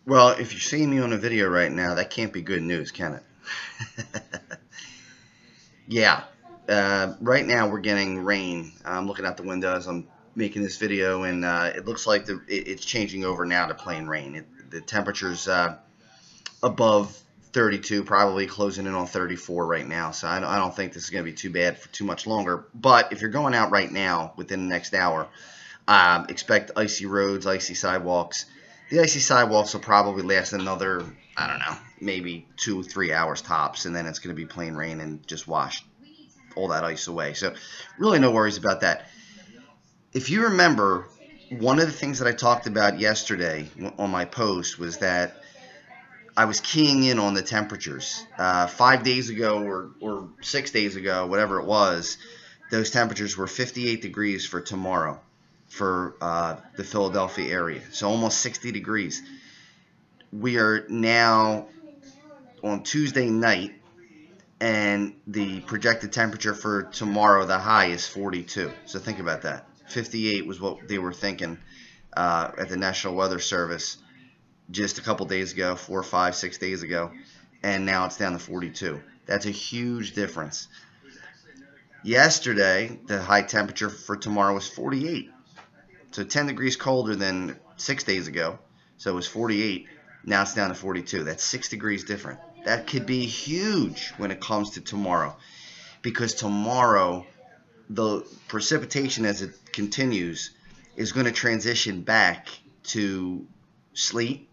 Well, if you're seeing me on a video right now, that can't be good news, can it? Yeah. Right now we're getting rain. I'm looking out the window as I'm making this video, and it looks like it's changing over now to plain rain. The temperature's above 32, probably closing in on 34 right now. So I don't think this is going to be too bad for too much longer. But if you're going out right now within the next hour, expect icy roads, icy sidewalks. The icy sidewalks will probably last another, I don't know, maybe 2 or 3 hours tops, and then it's going to be plain rain and just wash all that ice away. So really no worries about that. If you remember, one of the things that I talked about yesterday on my post was that I was keying in on the temperatures. 5 days ago or 6 days ago, whatever it was, those temperatures were 58 degrees for tomorrow for the Philadelphia area. So almost 60 degrees. We are now on Tuesday night, and the projected temperature for tomorrow, the high, is 42. So think about that. 58 was what they were thinking at the National Weather Service just a couple days ago, 4, 5, 6 days ago, and now it's down to 42. That's a huge difference. Yesterday, the high temperature for tomorrow was 48. So 10 degrees colder than 6 days ago. So it was 48. Now it's down to 42. That's 6 degrees different. That could be huge when it comes to tomorrow, because tomorrow the precipitation as it continues is going to transition back to sleet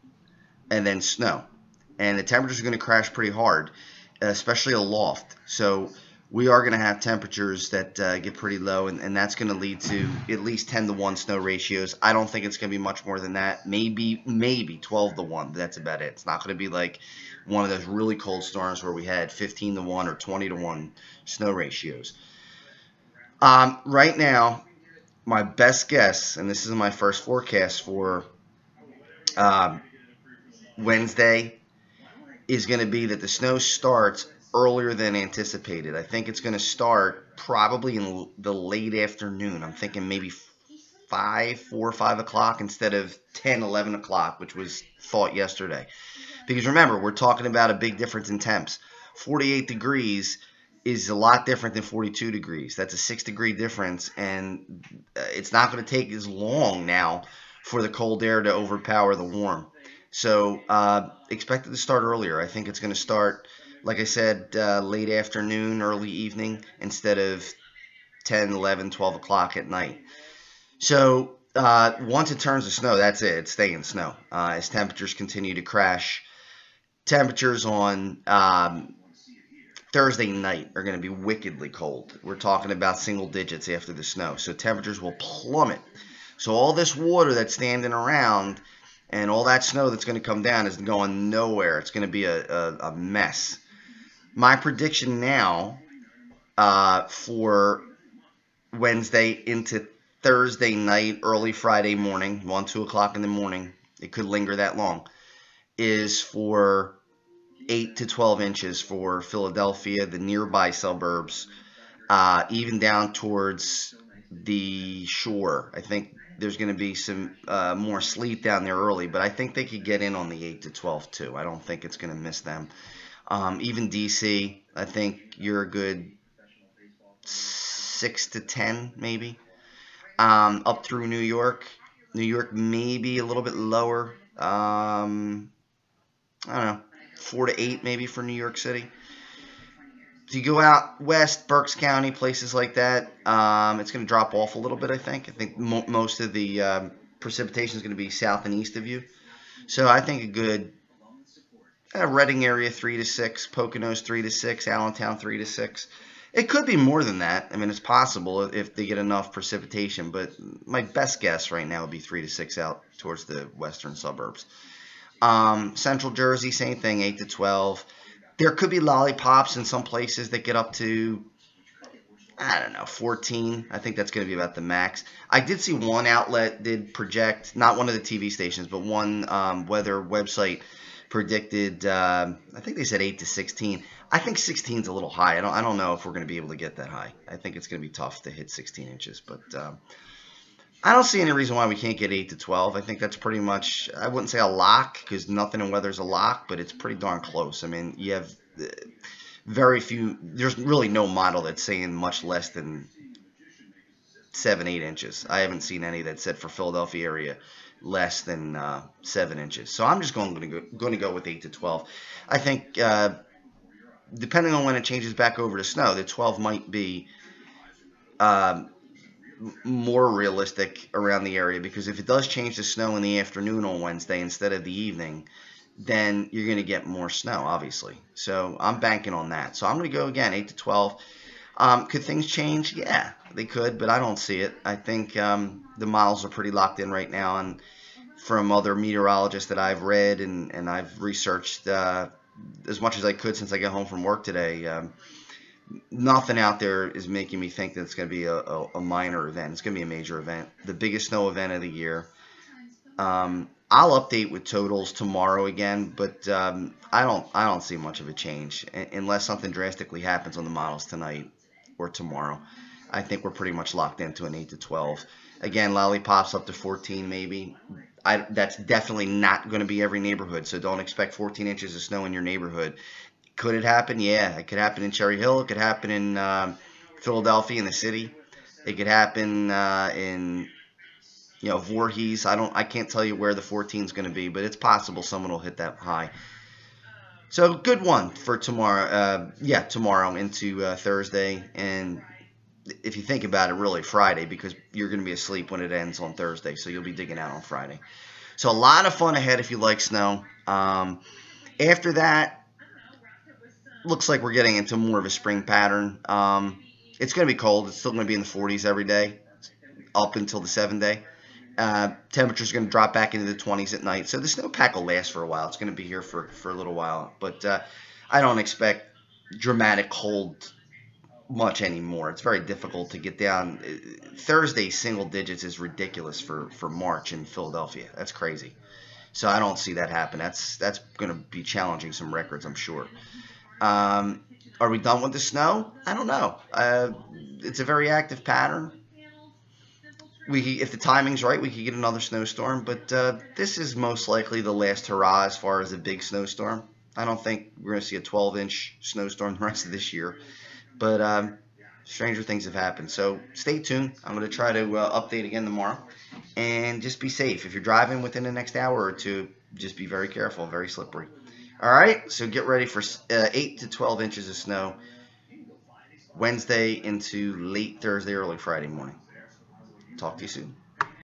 and then snow. And the temperatures are going to crash pretty hard, especially aloft. So we are going to have temperatures that get pretty low, and that's going to lead to at least 10-to-1 snow ratios. I don't think it's going to be much more than that. Maybe 12-to-1. That's about it. It's not going to be like one of those really cold storms where we had 15-to-1 or 20-to-1 snow ratios. Right now, my best guess, and this is my first forecast for Wednesday, is going to be that the snow starts earlier than anticipated. I think it's going to start probably in the late afternoon. I'm thinking maybe 4 or 5 o'clock instead of 10, 11 o'clock, which was thought yesterday. Because remember, we're talking about a big difference in temps. 48 degrees is a lot different than 42 degrees. That's a 6-degree difference, and it's not going to take as long now for the cold air to overpower the warm. So expect it to start earlier. I think it's going to start, like I said, late afternoon, early evening, instead of 10, 11, 12 o'clock at night. So once it turns to snow, that's it. It's staying snow. As temperatures continue to crash, temperatures on Thursday night are going to be wickedly cold. We're talking about single digits after the snow. So temperatures will plummet. So all this water that's standing around and all that snow that's going to come down is going nowhere. It's going to be a mess. My prediction now for Wednesday into Thursday night, early Friday morning, 1, 2 o'clock in the morning, it could linger that long, is for 8 to 12 inches for Philadelphia, the nearby suburbs, even down towards the shore. I think there's going to be some more sleet down there early, but I think they could get in on the 8 to 12 too. I don't think it's going to miss them. Even DC, I think you're a good 6 to 10 maybe. Up through New York. New York maybe a little bit lower. I don't know, 4 to 8 maybe for New York City. If you go out west, Berks County, places like that, it's going to drop off a little bit, I think. I think most of the precipitation is going to be south and east of you. So I think a good Reading area 3 to 6, Poconos 3 to 6, Allentown 3 to 6. It could be more than that. I mean, it's possible if they get enough precipitation, but my best guess right now would be 3 to 6 out towards the western suburbs. Central Jersey, same thing, 8 to 12. There could be lollipops in some places that get up to, I don't know, 14. I think that's going to be about the max. I did see one outlet did project, not one of the TV stations, but one weather website predicted, I think they said 8 to 16. I think 16 is a little high. I don't know if we're going to be able to get that high. I think it's going to be tough to hit 16 inches. But I don't see any reason why we can't get 8 to 12. I think that's pretty much, I wouldn't say a lock because nothing in weather's a lock, but it's pretty darn close. I mean, you have very few, there's really no model that's saying much less than 7, 8 inches. I haven't seen any that said for Philadelphia area less than 7 inches. So I'm just going to go with 8 to 12. I think depending on when it changes back over to snow, the 12 might be um, more realistic around the area because if it does change to snow in the afternoon on Wednesday instead of the evening, then you're going to get more snow, obviously. So I'm banking on that. So I'm going to go again 8 to 12. Could things change? Yeah, they could, but I don't see it. I think the models are pretty locked in right now, and from other meteorologists that I've read and I've researched as much as I could since I got home from work today, nothing out there is making me think that it's going to be a minor event. It's going to be a major event, the biggest snow event of the year. I'll update with totals tomorrow again, but I don't see much of a change unless something drastically happens on the models tonight or tomorrow. I think we're pretty much locked into an 8 to 12. Again, lollipops up to 14 maybe. That's definitely not going to be every neighborhood, so don't expect 14 inches of snow in your neighborhood. Could it happen? Yeah, it could happen in Cherry Hill. It could happen in Philadelphia, in the city. It could happen in Voorhees. I can't tell you where the 14 is going to be, but it's possible someone will hit that high. So good one for tomorrow. Tomorrow into Thursday, and if you think about it, really Friday because you're going to be asleep when it ends on Thursday, so you'll be digging out on Friday. So a lot of fun ahead if you like snow. After that, looks like we're getting into more of a spring pattern. It's going to be cold. It's still going to be in the 40s every day up until the 7 day. Temperature's going to drop back into the 20s at night. So the snowpack will last for a while. It's going to be here for a little while. But I don't expect dramatic cold much anymore. It's very difficult to get down. Thursday single digits is ridiculous for March in Philadelphia. That's crazy. So I don't see that happen. That's going to be challenging some records, I'm sure. Are we done with the snow? I don't know. It's a very active pattern. If the timing's right, we could get another snowstorm. But this is most likely the last hurrah as far as a big snowstorm. I don't think we're going to see a 12-inch snowstorm the rest of this year. But stranger things have happened. So stay tuned. I'm going to try to update again tomorrow. And just be safe. If you're driving within the next hour or two, just be very careful. Very slippery. All right, so get ready for 8 to 12 inches of snow Wednesday into late Thursday, early Friday morning. Talk to you soon.